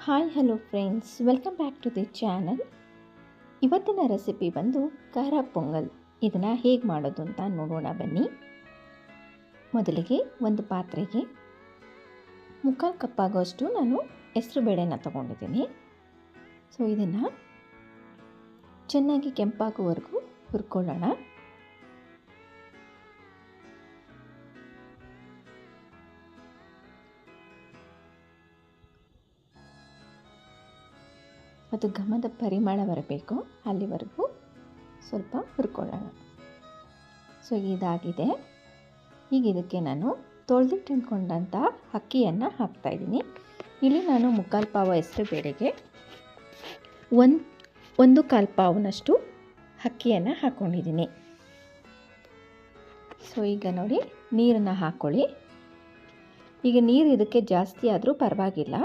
Hi hello friends, welcome back to the channel. ಇವತ್ತಿನ recipe ಬಂದು ಖಾರ ಪೊಂಗಲ್. ಇದನ್ನು ಹೇಗೆ ಮಾಡೋದು ಅಂತ ನೋಡೋಣ ಬನ್ನಿ. ಮೊದಲಿಗೆ ಒಂದು ಪಾತ್ರೆಗೆ 3/4 ಕಪ್ ಆಗೋಷ್ಟು ನಾನು ಹೆಸರು ಬೇಳೆನ ತೊಗೊಂಡಿದ್ದೀನಿ. ಸೊ ಇದನ್ನು ಚೆನ್ನಾಗಿ ಕೆಂಪಾಗುವವರೆಗೂ ಹುರ್ಕೊಳ್ಳೋಣ. ಅದು ಘಮದ ಪರಿಮಳ ಬರಬೇಕು, ಅಲ್ಲಿವರೆಗೂ ಸ್ವಲ್ಪ ಹುರ್ಕೊಳ್ಳೋಣ. ಸೊ ಇದಾಗಿದೆ. ಈಗ ಇದಕ್ಕೆ ನಾನು ತೊಳೆದಿಟ್ಟುಕೊಂಡಂಥ ಅಕ್ಕಿಯನ್ನು ಹಾಕ್ತಾಯಿದ್ದೀನಿ. ಇಲ್ಲಿ ನಾನು 3/4 ಪಾವು ಹೆಸರು ಬೇಳೆಗೆ 1/4 ಪಾವನಷ್ಟು ಅಕ್ಕಿಯನ್ನು ಹಾಕ್ಕೊಂಡಿದ್ದೀನಿ. ಸೊ ಈಗ ನೋಡಿ, ನೀರನ್ನು ಹಾಕ್ಕೊಳ್ಳಿ. ಈಗ ನೀರು ಇದಕ್ಕೆ ಜಾಸ್ತಿ ಆದರೂ ಪರವಾಗಿಲ್ಲ.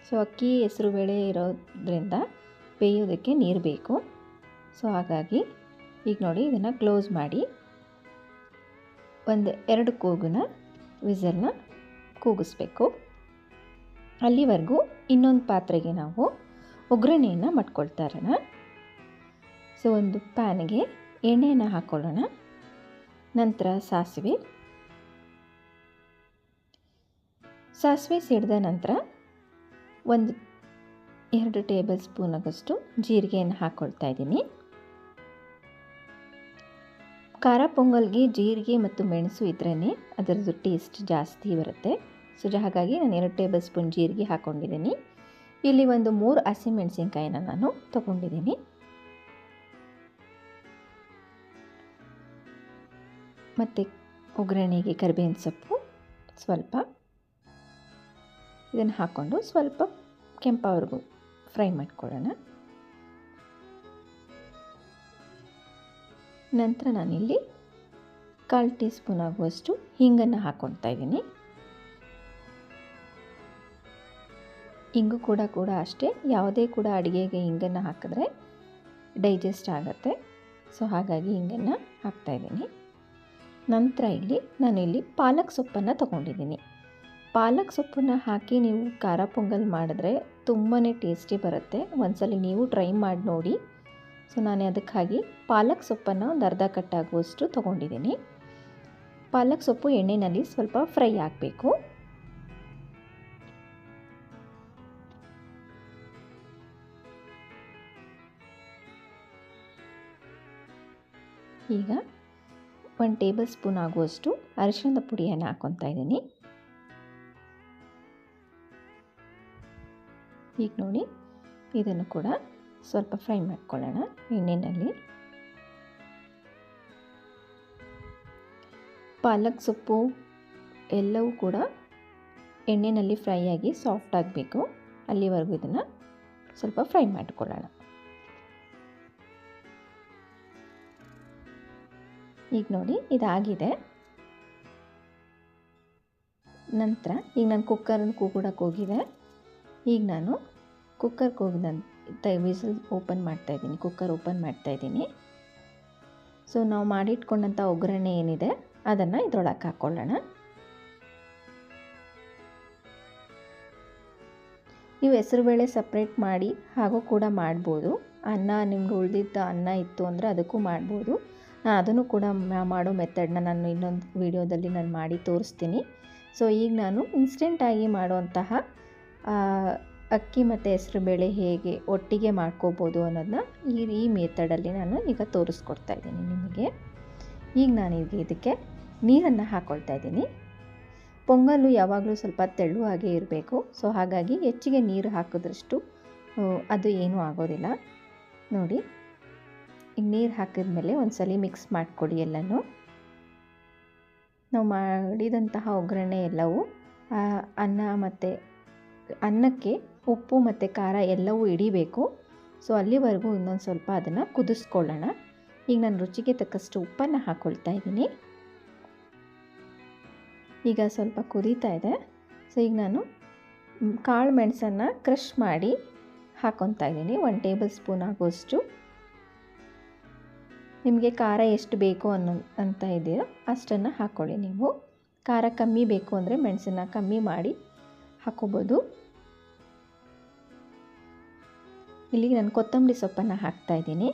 ಸೊ ಅಕ್ಕಿ ಹೆಸರು ಬೇಳೆ ಇರೋದ್ರಿಂದ ಬೇಯೋದಕ್ಕೆ ನೀರು ಬೇಕು. ಸೊ ಹಾಗಾಗಿ ಈಗ ನೋಡಿ, ಇದನ್ನು ಕ್ಲೋಸ್ ಮಾಡಿ 2 ಕೂಗಿನ ವಿಸಲ್ನ ಕೂಗಿಸ್ಬೇಕು. ಅಲ್ಲಿವರೆಗೂ ಇನ್ನೊಂದು ಪಾತ್ರೆಗೆ ನಾವು ಒಗ್ಗರಣೆಯನ್ನು ಮಾಡ್ಕೊಳ್ತಾ ಇರೋಣ. ಸೊ ಒಂದು ಪ್ಯಾನ್ಗೆ ಎಣ್ಣೆಯನ್ನು ಹಾಕ್ಕೊಳ್ಳೋಣ. ನಂತರ ಸಾಸಿವೆ ಸಿಡಿದ ನಂತರ 2 ಟೇಬಲ್ ಸ್ಪೂನ್ ಆಗೋಷ್ಟು ಜೀರಿಗೆಯನ್ನು ಹಾಕ್ಕೊಳ್ತಾ ಇದ್ದೀನಿ. ಖಾರ ಪೊಂಗಲ್ಗೆ ಜೀರಿಗೆ ಮತ್ತು ಮೆಣಸು ಇದ್ರೇ ಅದರದ್ದು ಟೇಸ್ಟ್ ಜಾಸ್ತಿ ಬರುತ್ತೆ. ಸೊ ಹಾಗಾಗಿ ನಾನು 2 ಟೇಬಲ್ ಸ್ಪೂನ್ ಜೀರಿಗೆ ಹಾಕ್ಕೊಂಡಿದ್ದೀನಿ. ಇಲ್ಲಿ 3 ಹಸಿಮೆಣಸಿನ್ಕಾಯಿನ ನಾನು ತೊಗೊಂಡಿದ್ದೀನಿ. ಮತ್ತು ಒಗ್ಗರಣೆಗೆ ಕರಿಬೇವಿನ ಸೊಪ್ಪು ಸ್ವಲ್ಪ, ಇದನ್ನು ಹಾಕ್ಕೊಂಡು ಸ್ವಲ್ಪ ಕೆಂಪವರೆಗೂ ಫ್ರೈ ಮಾಡ್ಕೊಳ್ಳೋಣ. ನಂತರ ನಾನಿಲ್ಲಿ 1/4 ಟೀ ಸ್ಪೂನ್ ಆಗುವಷ್ಟು ಹಿಂಗನ್ನು ಹಾಕ್ಕೊಳ್ತಾ ಇದ್ದೀನಿ. ಹಿಂಗು ಕೂಡ ಅಷ್ಟೇ, ಯಾವುದೇ ಕೂಡ ಅಡುಗೆಗೆ ಹಿಂಗನ್ನು ಹಾಕಿದ್ರೆ ಡೈಜೆಸ್ಟ್ ಆಗುತ್ತೆ. ಸೊ ಹಾಗಾಗಿ ಹಿಂಗನ್ನು ಹಾಕ್ತಾಯಿದ್ದೀನಿ. ನಂತರ ನಾನಿಲ್ಲಿ ಪಾಲಕ್ ಸೊಪ್ಪನ್ನು ತೊಗೊಂಡಿದ್ದೀನಿ. ಪಾಲಕ್ ಸೊಪ್ಪನ್ನು ಹಾಕಿ ನೀವು ಖಾರ ಪೊಂಗಲ್ ಮಾಡಿದ್ರೆ ತುಂಬಾ ಟೇಸ್ಟಿ ಬರುತ್ತೆ. ಒಂದ್ಸಲ ನೀವು ಟ್ರೈ ಮಾಡಿ ನೋಡಿ. ಸೊ ನಾನು ಅದಕ್ಕಾಗಿ ಪಾಲಕ್ ಸೊಪ್ಪನ್ನು ಒಂದು ಅರ್ಧ ಕಟ್ಟಾಗುವಷ್ಟು ತೊಗೊಂಡಿದ್ದೀನಿ. ಪಾಲಕ್ ಸೊಪ್ಪು ಎಣ್ಣೆಯಲ್ಲಿ ಸ್ವಲ್ಪ ಫ್ರೈ ಆಗಬೇಕು. ಈಗ 1 ಟೇಬಲ್ ಸ್ಪೂನ್ ಆಗುವಷ್ಟು ಅರಿಶಿಣದ ಪುಡಿಯನ್ನು ಹಾಕ್ಕೊತಾ ಇದ್ದೀನಿ. ಈಗ ನೋಡಿ, ಇದನ್ನು ಕೂಡ ಸ್ವಲ್ಪ ಫ್ರೈ ಮಾಡ್ಕೊಳ್ಳೋಣ ಎಣ್ಣೆಯಲ್ಲಿ. ಪಾಲಕ್ ಸೊಪ್ಪು ಎಲ್ಲವೂ ಕೂಡ ಎಣ್ಣೆಯಲ್ಲಿ ಫ್ರೈ ಆಗಿ ಸಾಫ್ಟ್ ಆಗಬೇಕು. ಅಲ್ಲಿವರೆಗೂ ಇದನ್ನು ಸ್ವಲ್ಪ ಫ್ರೈ ಮಾಡಿಕೊಳ್ಳೋಣ. ಈಗ ನೋಡಿ, ಇದಾಗಿದೆ. ನಂತರ ಈಗ ನಾನು ಕುಕ್ಕರನ್ನು ಕೂಗಡಕ್ಕೆ ಹೋಗಿದೆ. ಈಗ ನಾನು ಕುಕ್ಕರ್ ಕೂಗಿದಂಥ ವಿಸಲ್ ಓಪನ್ ಮಾಡ್ತಾಯಿದ್ದೀನಿ, ಕುಕ್ಕರ್ ಓಪನ್ ಮಾಡ್ತಾಯಿದ್ದೀನಿ. ಸೊ ನಾವು ಮಾಡಿಟ್ಕೊಂಡಂಥ ಒಗ್ಗರಣೆ ಏನಿದೆ ಅದನ್ನು ಇದರೊಳಗೆ ಹಾಕ್ಕೊಳ್ಳೋಣ. ನೀವು ಹೆಸರುಬೇಳೆ ಸಪ್ರೇಟ್ ಮಾಡಿ ಹಾಗೂ ಕೂಡ ಮಾಡ್ಬೋದು. ಅನ್ನ ನಿಮ್ಗೆ ಉಳಿದಿದ್ದ ಅನ್ನ ಇತ್ತು ಅಂದರೆ ಅದಕ್ಕೂ ಮಾಡ್ಬೋದು. ನಾನು ಅದನ್ನು ಕೂಡ ಮಾಡೋ ಮೆಥಡ್ನ ನಾನು ಇನ್ನೊಂದು ವಿಡಿಯೋದಲ್ಲಿ ನಾನು ಮಾಡಿ ತೋರಿಸ್ತೀನಿ. ಸೊ ಈಗ ನಾನು ಇನ್ಸ್ಟೆಂಟಾಗಿ ಮಾಡುವಂತಹ ಅಕ್ಕಿ ಮತ್ತು ಹೆಸರುಬೇಳೆ ಹೇಗೆ ಒಟ್ಟಿಗೆ ಮಾಡ್ಕೋಬೋದು ಅನ್ನೋದನ್ನ ಈ ಮೆಥಡಲ್ಲಿ ನಾನು ಈಗ ತೋರಿಸ್ಕೊಡ್ತಾ ಇದ್ದೀನಿ ನಿಮಗೆ. ಈಗ ನಾನು ಇದಕ್ಕೆ ನೀರನ್ನು ಹಾಕ್ಕೊಳ್ತಾ ಇದ್ದೀನಿ. ಪೊಂಗಲ್ಲು ಯಾವಾಗಲೂ ಸ್ವಲ್ಪ ತೆಳುವಾಗೇ ಇರಬೇಕು. ಸೊ ಹಾಗಾಗಿ ಹೆಚ್ಚಿಗೆ ನೀರು ಹಾಕಿದ್ರಷ್ಟು ಅದು ಏನೂ ಆಗೋದಿಲ್ಲ. ನೋಡಿ, ಈಗ ನೀರು ಹಾಕಿದ್ಮೇಲೆ ಒಂದ್ಸಲ ಮಿಕ್ಸ್ ಮಾಡಿಕೊಡಿ ಎಲ್ಲನೂ. ನಾವು ಮಾಡಿದಂತಹ ಒಗ್ಗರಣೆ ಎಲ್ಲವೂ ಅನ್ನ ಮತ್ತು ಅನ್ನಕ್ಕೆ ಉಪ್ಪು ಮತ್ತು ಖಾರ ಎಲ್ಲವೂ ಹಿಡಿಬೇಕು. ಸೊ ಅಲ್ಲಿವರೆಗೂ ಇನ್ನೊಂದು ಸ್ವಲ್ಪ ಅದನ್ನು ಕುದಿಸ್ಕೊಳ್ಳೋಣ. ಈಗ ನಾನು ರುಚಿಗೆ ತಕ್ಕಷ್ಟು ಉಪ್ಪನ್ನು ಹಾಕ್ಕೊಳ್ತಾ ಇದ್ದೀನಿ. ಈಗ ಸ್ವಲ್ಪ ಕುದೀತಾ ಇದೆ. ಸೊ ಈಗ ನಾನು ಕಾಳು ಮೆಣಸನ್ನು ಕ್ರಷ್ ಮಾಡಿ ಹಾಕ್ಕೊತಾ ಇದ್ದೀನಿ. 1 ಟೇಬಲ್ ಸ್ಪೂನ್ ಆಗುವಷ್ಟು. ನಿಮಗೆ ಖಾರ ಎಷ್ಟು ಬೇಕು ಅಂತ ಇದೆಯೋ ಅಷ್ಟನ್ನು ಹಾಕ್ಕೊಳ್ಳಿ. ನೀವು ಖಾರ ಕಮ್ಮಿ ಬೇಕು ಅಂದರೆ ಮೆಣಸನ್ನು ಕಮ್ಮಿ ಮಾಡಿ ಹಾಕೋಬೋದು. ಇಲ್ಲಿಗೆ ನಾನು ಕೊತ್ತಂಬರಿ ಸೊಪ್ಪನ್ನು ಹಾಕ್ತಾಯಿದ್ದೀನಿ.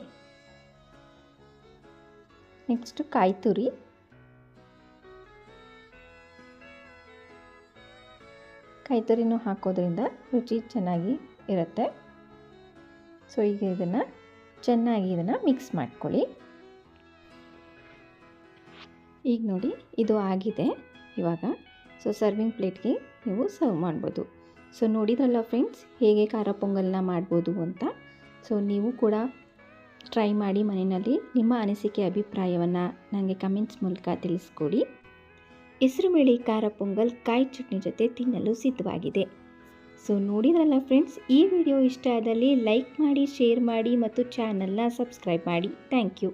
ನೆಕ್ಸ್ಟು ಕಾಯಿ ತುರಿ, ಕಾಯಿ ತುರಿನೂ ಹಾಕೋದ್ರಿಂದ ರುಚಿ ಚೆನ್ನಾಗಿ ಇರುತ್ತೆ. ಸೊ ಈಗ ಇದನ್ನು ಚೆನ್ನಾಗಿ ಮಿಕ್ಸ್ ಮಾಡ್ಕೊಳ್ಳಿ. ಈಗ ನೋಡಿ ಇದು ಆಗಿದೆ. ಇವಾಗ ಸೊ ಸರ್ವಿಂಗ್ ಪ್ಲೇಟ್ಗೆ ನೀವು ಸರ್ವ್ ಮಾಡ್ಬೋದು. ಸೊ ನೋಡಿದ್ರಲ್ಲ ಫ್ರೆಂಡ್ಸ್, ಹೇಗೆ ಖಾರ ಪೊಂಗಲ್ನ ಮಾಡ್ಬೋದು ಅಂತ. ಸೊ ನೀವು ಕೂಡ ಟ್ರೈ ಮಾಡಿ ಮನೆಯಲ್ಲಿ. ನಿಮ್ಮ ಅನಿಸಿಕೆ ಅಭಿಪ್ರಾಯವನ್ನು ನನಗೆ ಕಮೆಂಟ್ಸ್ ಮೂಲಕ ತಿಳಿಸ್ಕೊಡಿ. ಹೆಸರುಬೇಳೆ ಖಾರ ಪೊಂಗಲ್ ಕಾಯಿ ಚಟ್ನಿ ಜೊತೆ ತಿನ್ನಲು ಸಿದ್ಧವಾಗಿದೆ. ಸೊ ನೋಡಿದ್ರಲ್ಲ ಫ್ರೆಂಡ್ಸ್, ಈ ವಿಡಿಯೋ ಇಷ್ಟ ಆದಲ್ಲಿ ಲೈಕ್ ಮಾಡಿ, ಶೇರ್ ಮಾಡಿ ಮತ್ತು ಚಾನಲ್ನ ಸಬ್ಸ್ಕ್ರೈಬ್ ಮಾಡಿ. Thank you.